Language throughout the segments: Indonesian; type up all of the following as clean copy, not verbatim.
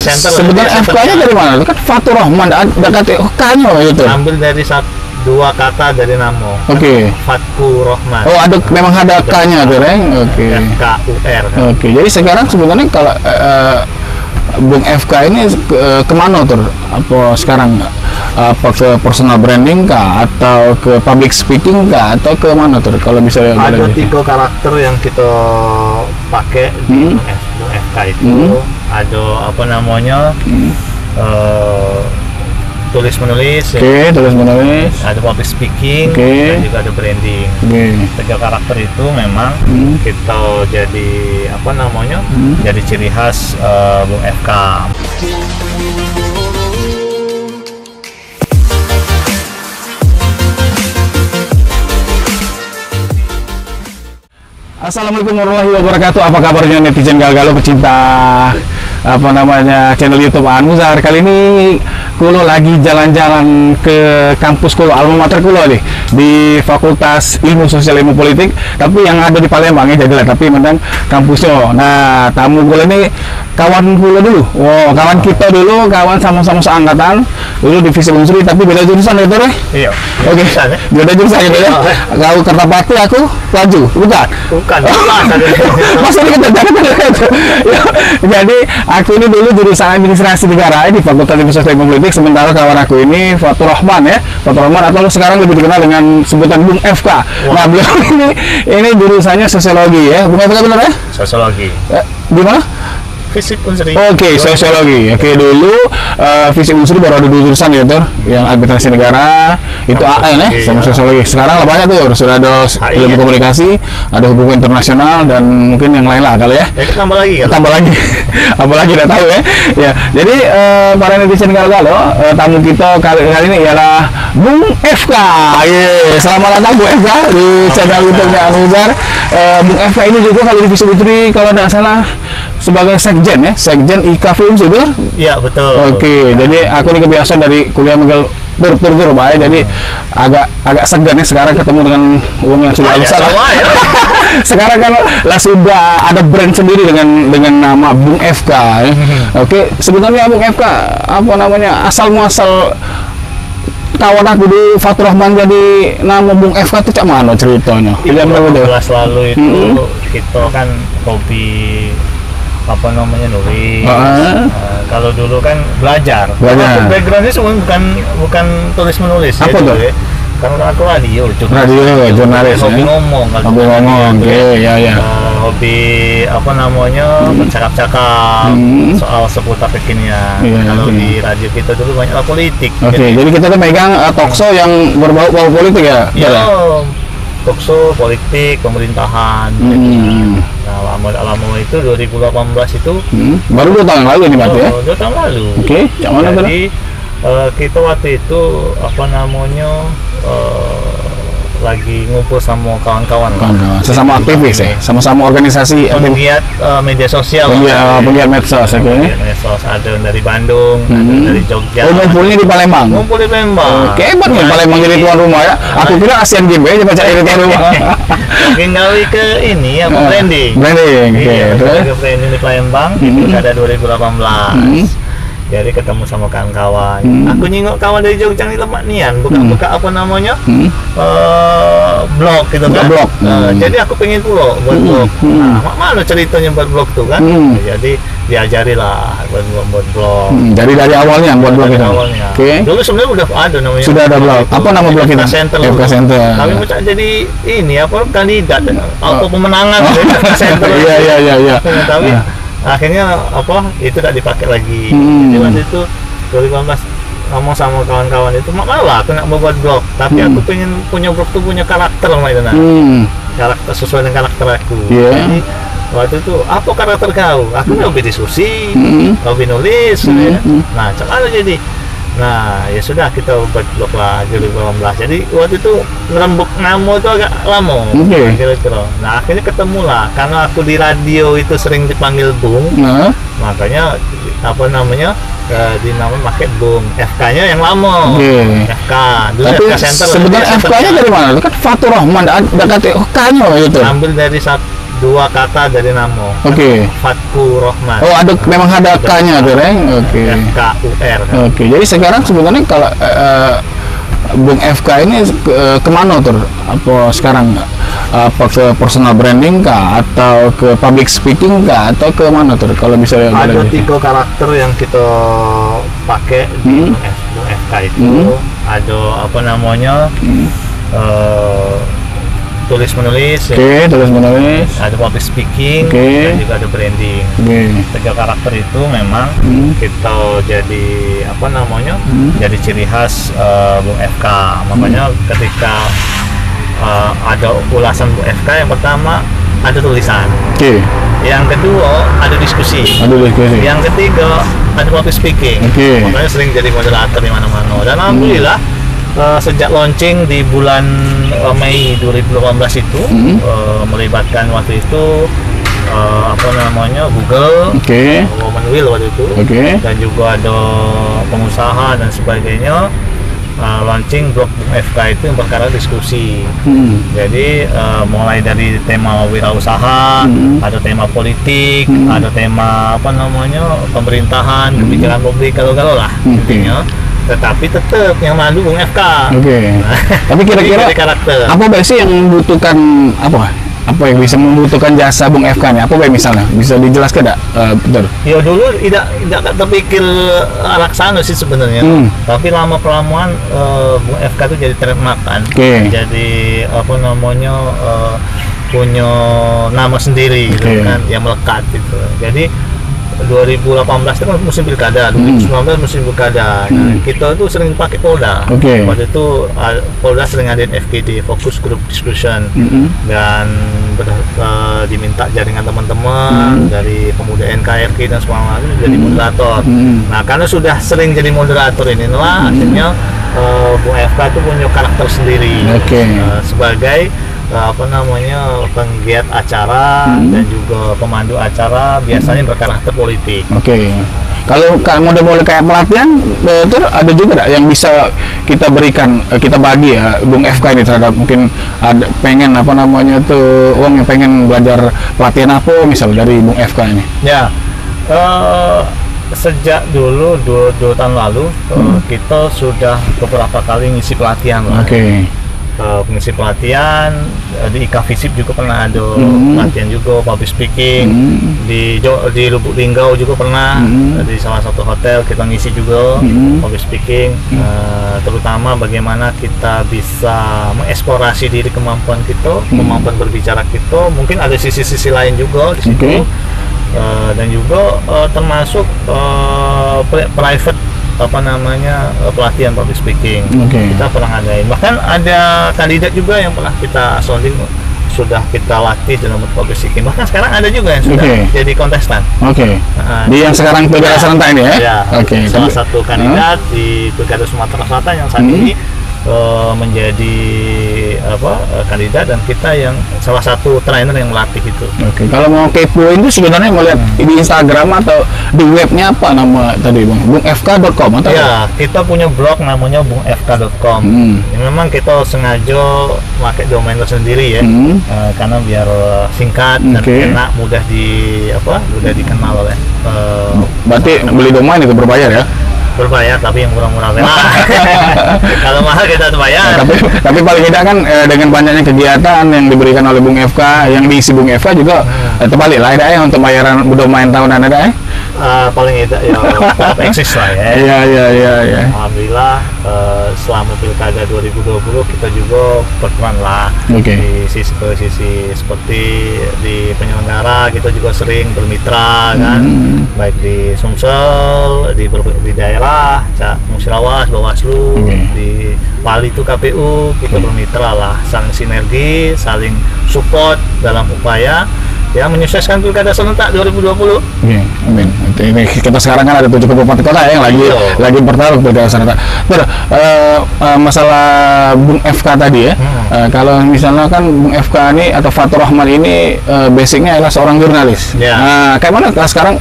Center. Sebenarnya FK-nya dari mana? Itu kan Fatur Rahman, ada kata FK-nya gitu. Ambil dari dua kata dari namo. Oke. Fatur Rahman. Oh, memang ada K-nya tuh, Reng. Oke. FKUR. Oke, jadi sekarang sebenarnya kalau Bung FK ini kemana tuh? Apa sekarang? Apa ke personal branding kah? Atau ke public speaking kah? Atau ke mana tuh? Kalau bisa ada 3 karakter yang kita pakai di Bung FK itu. Ada apa namanya? Tulis menulis, tulis menulis, ada public speaking, dan juga ada branding. 3 karakter itu memang kita jadi apa namanya, jadi ciri khas Bung FK. Assalamualaikum warahmatullahi wabarakatuh. Apa kabarnya netizen Galgalo pecinta apa namanya channel YouTube Anuzar. Kali ini Kulo lagi jalan-jalan ke kampus Kulo, alma mater Kulo nih, di Fakultas Ilmu Sosial Ilmu Politik, tapi yang ada di Palembang ya jadilah, tapi memang kampusnya. Nah, tamu Kulo ini kawan Kulo dulu. Wow, kawan kita dulu, kawan sama-sama seangkatan. Dulu divisi Unsri tapi beda jurusan ya, Tore? Iya. Oke. Beda jurusan gitu ya. Kau Kertapati, aku Laju. Bukan. Masa ini kita jadi aku ini dulu jurusan administrasi negara di Fakultas Ilmu Sosial Ilmu Politik, sementara kawan aku ini Fatur Rahman ya, Fatur Rahman atau sekarang lebih dikenal dengan sebutan Bung FK. Nah, beliau ini jurusannya sosiologi ya, Bung FK benar ya? Sosiologi. Di mana? Fisik Unsri. Oke, sosiologi. Oke, dulu fisik Unsri baru ada 2 jurusan ya, Tur. Yang administrasi negara itu AN ya, sama sosiologi. Sekarang lah banyak tuh, sudah ada ilmu komunikasi, ada hubungan internasional dan mungkin yang lain lah kali ya. Tambah lagi kan? Tambah lagi. Apalagi tidak tahu ya. Ya, jadi para netizen Galgalo, tamu kita kali ini ialah Bung FK. Selamat datang Bung FK di channel YouTube-nya Anuzar. Bung FK ini juga kalau divisi Unsri kalau tidak salah sebagai sekjen ya, sekjen IKFIM itu? Iya, betul. Oke, jadi aku ini kebiasaan dari kuliah mengal tur baik, jadi agak segan ya sekarang ketemu dengan uang yang sudah besar. Ya. Sekarang kan lah sudah ada brand sendiri dengan nama Bung FK ya. Oke, sebenarnya Bung FK apa namanya, asal muasal kawan aku di Fatur Rahman jadi nama Bung FK itu cak mana ceritanya? Jelas lalu itu kita kan hobi apa namanya nulis. Kalau dulu kan belajar. Backgroundnya semua bukan tulis menulis. Apa tuh? Ya. Karena aku radio, jurnalis. Hobi ngomong. Hobi ngomong, ya. Hobi apa namanya, bercakap-cakap soal seputar kekinian. Kalau di radio kita dulu banyak politik. Oke, jadi kita tuh megang talkshow yang berbau politik ya? Iya. Talkshow politik pemerintahan. Nah, lama itu 2018 itu baru 2 tahun lalu nih berarti ya? 2 tahun lalu. Oke, mana tuh? Jadi kita waktu itu apa namanya lagi ngumpul sama kawan-kawan. Sesama aktivis ya, sama-sama organisasi penggiat media sosial. Penggiat medsos, oke. Medsos ada dari Bandung, ada dari Jogja. Ngumpulnya di Palembang. Ngumpul di Palembang. Oke, hebat nih Palembang jadi tuan rumah ya. Aku kira Asian Games aja baca jadi tuan rumah. Mungkin gawe ke ini apa branding. Oke. Terus branding di Palembang itu ada 2018. Jadi ketemu sama kawan-kawan. Aku nyingok kawan dari Jogja di Lemak Nian, buka apa namanya, blog gitu kan. Jadi aku pengen buat blog. Nah, mana ceritanya buat blog tuh kan? Jadi diajari lah buat blog. Dari awalnya buat blog itu. Oke. Dulu sebenarnya udah ada namanya. Sudah ada blog. Apa nama blog kita? FK Center. Kami mau jadi ini apa kandidat atau pemenangan FK Center. Iya. Tapi akhirnya apa itu tidak dipakai lagi. Jadi waktu itu 2018 ngomong sama kawan-kawan itu malah aku nak membuat blog, tapi aku pengen punya blog tuh punya karakter lah itu karakter sesuai dengan karakter aku. Jadi waktu itu apa karakter kau? Aku hobi diskusi, hobi nulis. Nah, cara jadi. Nah, ya sudah kita buat blog lah 2018. Jadi waktu itu ngerembuk nama itu agak lama. Kira-kira. Nah, akhirnya ketemu lah karena aku di radio itu sering dipanggil Bung. Makanya apa namanya? Dinamain pakai Bung. FK-nya yang lama. FK. Dulu tapi FK Center. Sebenarnya FK-nya dari mana? Kan Fatur Rahman ada kata K-nya gitu. Ambil dari dua kata dari Namo. Oke. Fatku Rohman. Oh, memang ada K-nya tuh, Reng. Oke. FKUR. Oke, jadi sekarang sebenarnya kalau Bung FK ini kemana tuh? Apa sekarang? Apa ke personal branding kah? Atau ke public speaking kah? Atau ke mana tuh? Kalau bisa ada 3 karakter yang kita pakai di Bung FK itu. Ada apa namanya? Tulis menulis, tulis menulis, ada public speaking, dan juga ada branding. 3 karakter itu memang kita jadi apa namanya, jadi ciri khas Bung FK. Makanya ketika ada ulasan Bung FK, yang pertama ada tulisan, yang kedua ada diskusi, yang ketiga ada public speaking. Makanya sering jadi moderator di mana-mana. Dan alhamdulillah sejak launching di bulan Mei 2018 itu melibatkan waktu itu apa namanya Google, Womenwill waktu itu, dan juga ada pengusaha dan sebagainya. Launching blog Bung FK itu yang perkara diskusi. Jadi mulai dari tema wirausaha, ada tema politik, ada tema apa namanya pemerintahan, kebijakan publik, kalau lah intinya. Tetapi tetap yang mandu Bung FK. Tapi kira-kira apa sih yang membutuhkan apa yang bisa membutuhkan jasa Bung FK nih? Apa misalnya bisa dijelaskan enggak? Betul. Ya dulu tidak terpikir arah sana sih sebenarnya. Tapi lama kelamaan Bung FK itu jadi trademark kan. Jadi apa namanya punya nama sendiri gitu kan, yang melekat gitu. Jadi 2018 itu kan musim pilkada, 2019 musim pilkada. Nah, kita itu sering pakai Polda. Waktu itu Polda sering ngadain FGD, Focus Group Discussion, dan diminta jaringan teman-teman dari pemuda NKRI dan semua itu jadi moderator. Nah, karena sudah sering jadi moderator inilah akhirnya Bung FK itu punya karakter sendiri sebagai apa namanya penggiat acara dan juga pemandu acara, biasanya berkarakter politik. Kalau model-model kayak pelatihan, betul ada juga nggak yang bisa kita berikan, kita bagi ya Bung FK ini terhadap mungkin ada pengen apa namanya tuh yang pengen belajar pelatihan apa misal dari Bung FK ini? Ya, sejak dulu 2 tahun lalu kita sudah beberapa kali ngisi pelatihan lah. Pengisi pelatihan di IKA Visip juga pernah ada pelatihan juga public speaking, di Lubuk Linggau juga pernah, di salah satu hotel kita ngisi juga public speaking, terutama bagaimana kita bisa mengeksplorasi diri, kemampuan kita, kemampuan berbicara kita. Mungkin ada sisi-sisi lain juga di situ, dan juga termasuk private apa namanya pelatihan public speaking. Kita pernah ngadain, bahkan ada kandidat juga yang pernah kita sounding, sudah kita latih dalam public speaking, bahkan sekarang ada juga yang sudah jadi kontestan. Di yang sekarang pilkada serentak ini ya? Salah satu kandidat di pilkada Sumatera Selatan yang saat ini menjadi kandidat, dan kita yang salah satu trainer yang melatih itu. Kalau mau kepo itu sebenarnya mau lihat di Instagram atau di webnya apa nama tadi Bang? bungfk.com atau? Ya, kita punya blog namanya bungfk.com. Memang kita sengaja pakai domain sendiri ya, karena biar singkat dan enak, mudah dikenal oleh. Berarti beli domain itu berbayar ya? Berbayar, tapi yang murah-murah. Kalau mahal kita bayar. Tapi paling tidak kan dengan banyaknya kegiatan yang diberikan oleh Bung FK, yang diisi Bung FK juga terbalik lah ya untuk bayaran domain tahunan ada ya. Paling tidak ya tetap eksis lah ya. Iya. Alhamdulillah selama pilkada 2020 kita juga berperan lah di sisi seperti di penyelenggara, kita juga sering bermitra kan, baik di Sumsel, di daerah, Musirawas, Bawaslu, di Pali itu KPU, kita bermitra lah, saling sinergi, saling support dalam upaya ya menyukseskan pilkada serentak 2020. Amin. Ini kita sekarang kan ada 7 kabupaten kota yang lagi bertarung pilkada serentak. Masalah Bung FK tadi ya. Kalau misalnya kan Bung FK ini atau Fatur Rahman ini basicnya adalah seorang jurnalis. Nah, kayak mana sekarang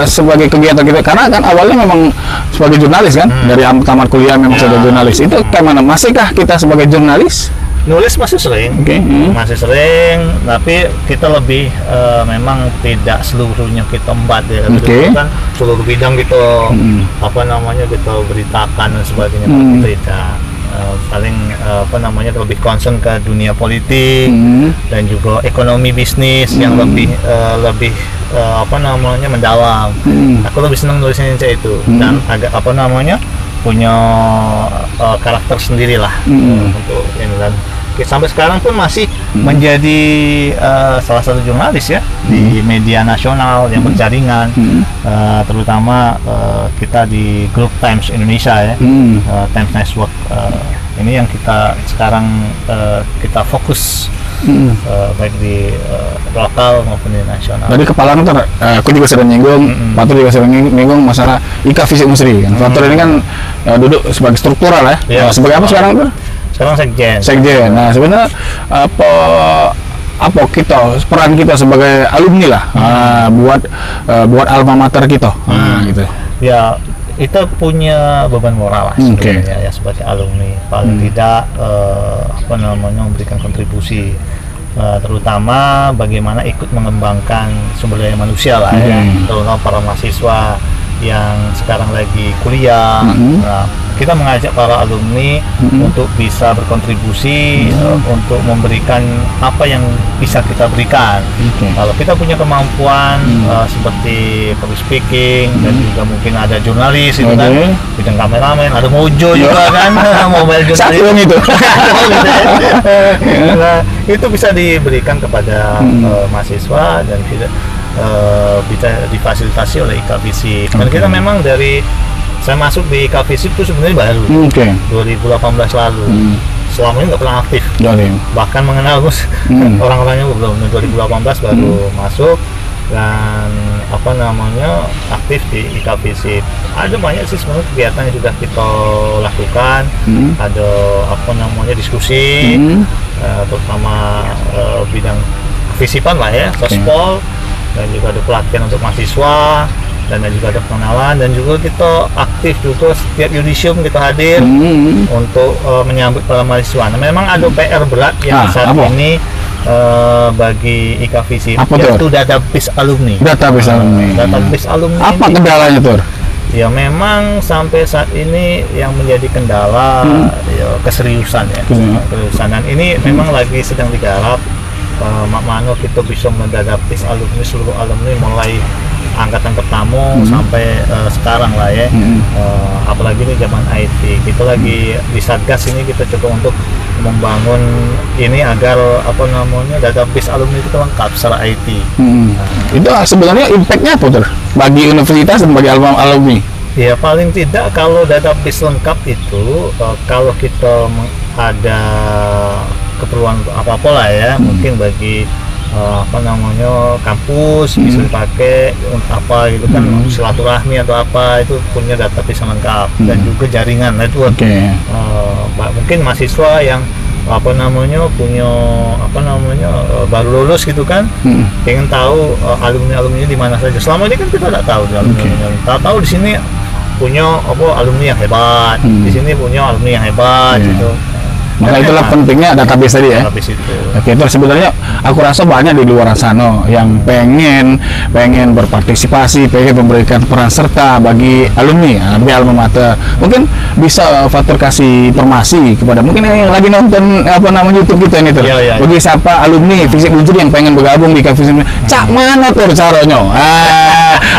sebagai kegiatan kita, karena kan awalnya memang sebagai jurnalis kan, dari tamat kuliah memang sudah jurnalis. Itu kayak mana? Masihkah kita sebagai jurnalis? Nulis masih sering, masih sering, tapi kita lebih memang tidak seluruhnya kita embat ya. Kan seluruh bidang kita apa namanya kita beritakan dan sebagainya, tidak. Paling apa namanya lebih concern ke dunia politik dan juga ekonomi bisnis yang lebih apa namanya mendalam. Aku lebih senang nulisnya itu dan agak apa namanya punya karakter sendirilah untuk ini, dan sampai sekarang pun masih menjadi salah satu jurnalis ya di media nasional yang berjaringan, terutama kita di grup Times Indonesia ya, Times Network. Ini yang kita sekarang kita fokus baik di lokal maupun di nasional. Jadi kepala ntar, aku juga sering nyinggung, Fatur juga sering nyinggung masalah IKA Fisik Mesri kan. Fatur ini kan duduk sebagai struktural ya. Sebagai apa sekarang tuh? Sekarang sekjen. Nah sebenarnya apa kita peran kita sebagai alumni lah buat alma mater kita, gitu. Ya kita punya beban moral lah sebenarnya ya sebagai alumni, paling tidak apa namanya memberikan kontribusi, terutama bagaimana ikut mengembangkan sumber daya manusia lah ya, terutama para mahasiswa yang sekarang lagi kuliah. Nah, kita mengajak para alumni untuk bisa berkontribusi, untuk memberikan apa yang bisa kita berikan. Kalau kita punya kemampuan seperti public speaking dan juga mungkin ada jurnalis itu kan, bidang kameramen, ada mojo juga kan, mobile jurnalis itu. Nah, itu bisa diberikan kepada mahasiswa dan kita bisa difasilitasi oleh IKA Fisik. Dan kita memang dari saya masuk di IKA Fisik itu sebenarnya baru 2018 lalu. Selama ini nggak pernah aktif, bahkan mengenal orang-orangnya belum. 2018 baru masuk dan apa namanya aktif di IKA Fisik. Ada banyak sih sebenarnya kegiatan yang sudah kita lakukan. Ada apa namanya diskusi, terutama bidang kefisipan lah ya, sospol, dan juga ada pelatihan untuk mahasiswa, dan juga ada pengenalan, dan juga kita aktif juga setiap yudisium kita hadir untuk menyambut para mahasiswa. Nah, memang ada PR berat yang saat ini bagi IKA Fisik, yaitu database alumni. Database alumni. Apa kendalanya tuh? Ya memang sampai saat ini yang menjadi kendala ya, keseriusan ya. Keseriusan, dan ini memang lagi sedang digarap. Mano kita bisa mendadapi alumni, seluruh alumni mulai angkatan pertama sampai sekarang lah ya. Apalagi ini zaman IT, kita lagi di Satgas ini kita coba untuk membangun ini agar apa namanya database alumni itu lengkap secara IT. Itu sebenarnya impactnya apa tuh bagi universitas dan bagi alumni? Ya paling tidak kalau database lengkap itu kalau kita ada keperluan apa-apa lah ya, mungkin bagi apa namanya kampus bisa dipakai untuk apa gitu kan, silaturahmi atau apa, itu punya database lengkap, dan juga jaringan network. Mungkin mahasiswa yang apa namanya punya apa namanya baru lulus gitu kan, ingin tahu alumni di mana saja. Selama ini kan kita tidak tahu tahu di sini punya apa alumni yang hebat, di sini punya alumni yang hebat gitu. Maka itulah pentingnya database tadi ya. Database itu. Oke, itu sebenarnya aku rasa banyak di luar sana yang pengen berpartisipasi, pengen memberikan peran serta bagi alumni, alma mater. Mungkin bisa Fatur kasih informasi kepada mungkin yang lagi nonton apa namanya YouTube kita ini tuh. Bagi siapa alumni Fisik Unjur yang pengen bergabung di IKA Fisik, cak mana tuh caranya?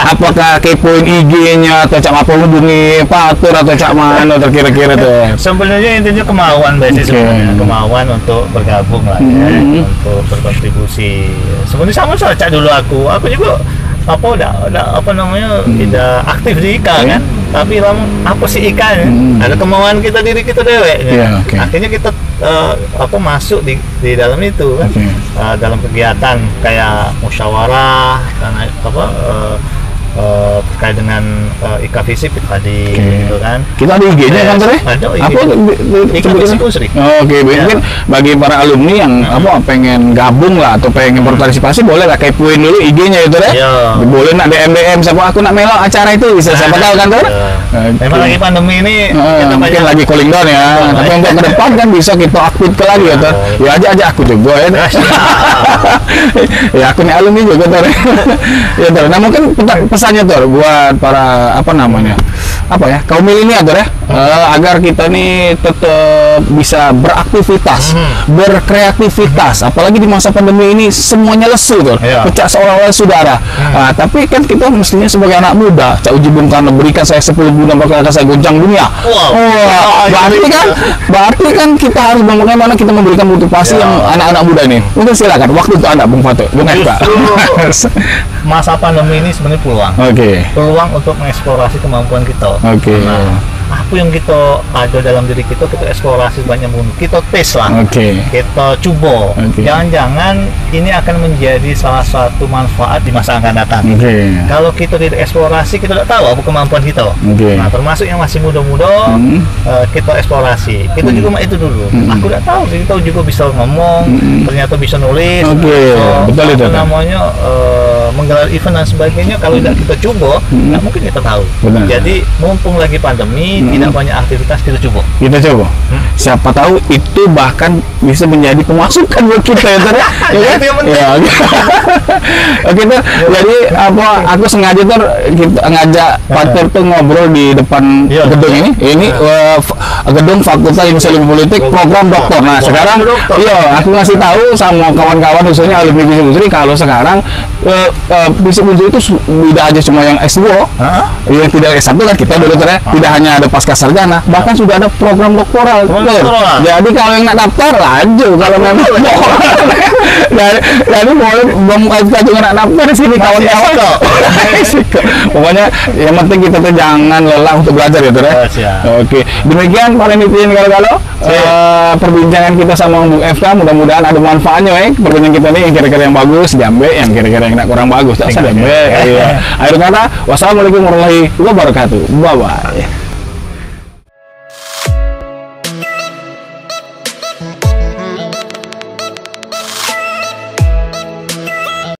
Apakah kepoin IG-nya atau cak apa hubungi Fatur atau cak mana kira-kira tuh? Sebenarnya intinya kemauan basis. Kemauan untuk bergabung lah ya, untuk berkontribusi. Sebenarnya sama saja cak dulu aku juga apa namanya tidak aktif di IKA kan, tapi apa sih IKA ya? Ada kemauan kita diri kita dewek ya. Akhirnya kita masuk di dalam itu kan, dalam kegiatan kayak musyawarah dan terkait dengan IKA Visip tadi gitu kan. Kita ada IG-nya kan Tor? Ada Apa IKA Visip Usri. Oke, mungkin bagi para alumni yang pengen gabung lah atau pengen berpartisipasi, boleh lah kepoin dulu IG-nya itu ya. Boleh nak DM siapa aku nak melok acara itu bisa, siapa tahu kan Tor? Memang lagi pandemi ini mungkin lagi cooling down ya. Tapi untuk ke depan kan bisa kita aktifkan lagi ya Tor. Ya aja aku juga ya. Ya aku nih alumni juga Tor. Ya Tor. Nah mungkin pesannya Tor buat para kaum milenial Tor ya, agar kita nih tetap bisa beraktivitas, berkreativitas, apalagi di masa pandemi ini semuanya lesu Tor, pecah seolah-olah saudara. Tapi kan kita mestinya sebagai anak muda, Cak Uji Bung Karno berikan saya 10 bulan bakal saya goncang dunia. Berarti kan kita harus bagaimana kita memberikan motivasi yang anak-anak muda ini. Mungkin silakan waktu untuk anak Bung Fatuk, Bung Eka. Masa pandemi ini sebenarnya peluang. Peluang untuk mengeksplorasi kemampuan kita. Apa yang kita ada dalam diri kita eksplorasi banyak mungkin, kita tes lah, kita coba. Jangan-jangan ini akan menjadi salah satu manfaat di masa akan datang. Kalau kita tidak eksplorasi, kita tidak tahu apa kemampuan kita. Nah, termasuk yang masih muda-muda, kita eksplorasi. Kita juga itu dulu. Aku tidak tahu, kita juga bisa ngomong, ternyata bisa nulis, betul itu. Menggelar event dan sebagainya. Kalau tidak kita coba, nggak mungkin kita tahu. Jadi mumpung lagi pandemi, tidak banyak aktivitas, kita coba. Siapa tahu itu bahkan bisa menjadi pemasukan buat kita ya Tor. Jadi aku sengaja Tor ngajak Fatur tuh ngobrol di depan gedung ini. Ini gedung Fakultas Ilmu Politik program doktor. Nah sekarang aku ngasih tahu sama kawan-kawan khususnya alumni Visip Usri kalau sekarang Visip Usri itu tidak aja cuma yang S2, yang tidak S1 kan kita dulu Tor ya. Tidak hanya ada pasca sarjana, bahkan sudah ada program doktoral. Jadi kalau yang nak daftar lanjut, kalau memang jadi boleh kita juga nak daftar di sini kawan-kawan. Pokoknya yang penting kita tuh jangan lelah untuk belajar ya Tor ya. Oke, demikian para netizen kalau perbincangan kita sama Bung FK, mudah-mudahan ada manfaatnya perbincangan kita ini, yang kira-kira yang bagus diambil, yang kira-kira yang kurang bagus tak usah diambil. Akhir kata, wassalamualaikum warahmatullahi wabarakatuh. Bye bye.